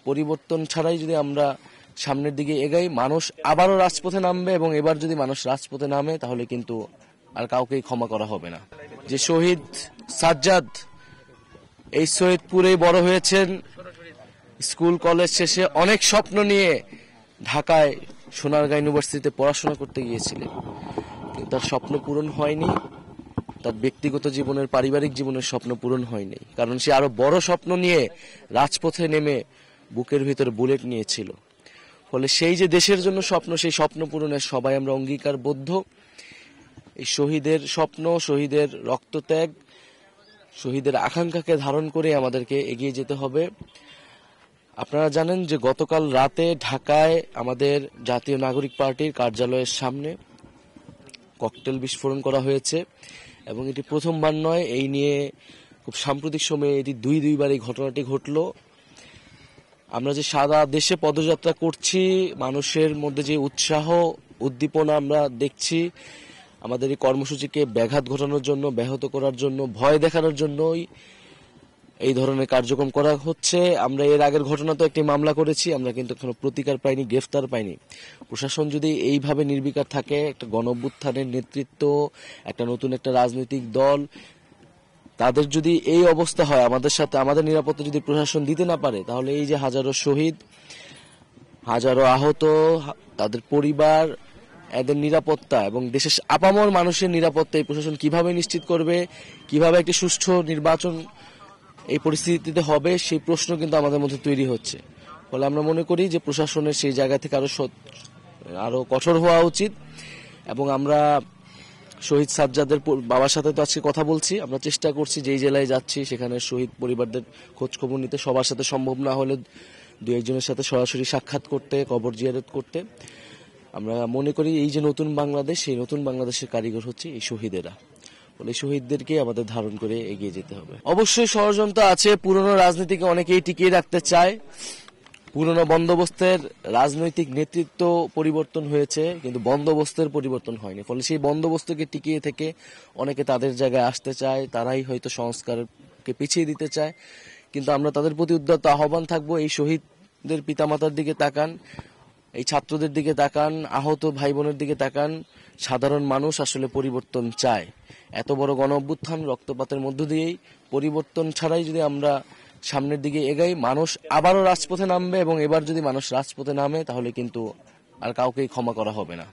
পরিবর্তন ছাড়াই যদি আমরা সামনের দিকে এগাই, মানুষ আবারও রাজপথে নামবে, এবং এবার যদি মানুষ রাজপথে নামে তাহলে কিন্তু আর কাউকেই ক্ষমা করা হবে না। যে শহীদ সাজ্জাদ এই সৈয়দপুরেই বড় হয়েছেন, স্কুল কলেজ শেষে অনেক স্বপ্ন নিয়ে ঢাকায় সোনারগাঁ ইউনিভার্সিটিতে পড়াশোনা করতে গিয়েছিলেন, কিন্তু তার স্বপ্ন পূরণ হয়নি। তার ব্যক্তিগত জীবনের, পারিবারিক জীবনের স্বপ্ন পূরণ হয়নি, কারণ সে আরো বড় স্বপ্ন নিয়ে রাজপথে নেমে বুকের ভিতরে বুলেট নিয়েছিল। ফলে সেই যে দেশের জন্য স্বপ্ন, সেই স্বপ্ন পূরণের সবাই আমরা অঙ্গীকারবদ্ধ। এই শহীদের স্বপ্ন, শহীদের রক্তত্যাগ, শহীদের আকাঙ্ক্ষাকে ধারণ করে আমাদেরকে এগিয়ে যেতে হবে। আপনারা জানেন যে গতকাল রাতে ঢাকায় আমাদের জাতীয় নাগরিক পার্টির কার্যালয়ের সামনে ককটেল বিস্ফোরণ করা হয়েছে, এবং এটি প্রথমবার নয়। এই নিয়ে খুব সাম্প্রতিক সময়ে এটি দুইবার এই ঘটনাটি ঘটল। আমরা যে সারা দেশে পদযাত্রা করছি, মানুষের মধ্যে যে উৎসাহ উদ্দীপনা আমরা দেখছি, আমাদের এই কর্মসূচিকে ব্যাঘাত ঘটানোর জন্য, ব্যাহত করার জন্য, ভয় দেখানোর জন্যই এই ধরনের কার্যক্রম করা হচ্ছে। আমরা এর আগের ঘটনা তো একটি মামলা করেছি, আমরা কিন্তু এখনো প্রতিকার পাইনি, গ্রেফতার পাইনি। প্রশাসন যদি এইভাবে নির্বিকার থাকে, একটা গণঅভ্যুত্থানের নেতৃত্ব, একটা নতুন একটা রাজনৈতিক দল, তাদের যদি এই অবস্থা হয়, আমাদের সাথে আমাদের নিরাপত্তা যদি প্রশাসন দিতে না পারে, তাহলে এই যে হাজারো শহীদ, হাজারো আহত, তাদের পরিবার, এদের নিরাপত্তা এবং দেশের আপামর মানুষের নিরাপত্তা এই প্রশাসন কিভাবে নিশ্চিত করবে, কিভাবে একটি সুষ্ঠু নির্বাচন এই পরিস্থিতিতে হবে, সেই প্রশ্ন কিন্তু আমাদের মধ্যে তৈরি হচ্ছে। ফলে আমরা মনে করি যে প্রশাসনের সেই জায়গা থেকে আরো কঠোর হওয়া উচিত। এবং আমরা শহীদ সাজ্জাদের বাবার সাথে তো আজকে কথা বলছি, আমরা চেষ্টা করছি যেই জেলায় যাচ্ছি সেখানে শহীদ পরিবারদের খোঁজ খবর নিতে, সবার সাথে সম্ভব না হলে দু একজনের সাথে সরাসরি সাক্ষাৎ করতে, কবর জিয়ারত করতে। আমরা মনে করি এই যে নতুন বাংলাদেশ, সেই নতুন বাংলাদেশের কারিগর হচ্ছে এই শহীদেরা। বলে শহীদদেরকে আমাদের ধারণ করে এগিয়ে যেতে হবে। অবশ্যই ষড়যন্ত্র আছে, পুরনো রাজনীতিকে অনেকেই টিকিয়ে রাখতে চায়। পুরনো বন্দোবস্তের রাজনৈতিক নেতৃত্ব পরিবর্তন হয়েছে, কিন্তু বন্দোবস্তের পরিবর্তন হয়নি। ফলে সেই বন্দোবস্তকে টিকিয়ে থেকে অনেকে তাদের জায়গায় আসতে চায়, তারাই হয়তো সংস্কারকে পিছিয়ে দিতে চায়। কিন্তু আমরা তাদের প্রতি উদ্যত আহ্বান থাকবো, এই শহীদদের পিতামাতার দিকে তাকান, এই ছাত্রদের দিকে তাকান, আহত ভাই বোনের দিকে তাকান। সাধারণ মানুষ আসলে পরিবর্তন চায়। এত বড় গণ অভ্যুত্থান রক্তপাতের মধ্য দিয়েই, পরিবর্তন ছাড়াই যদি আমরা সামনের দিকে এগাই, মানুষ আবারও রাজপথে নামবে, এবং এবার যদি মানুষ রাজপথে নামে তাহলে কিন্তু আর কাউকেই ক্ষমা করা হবে না।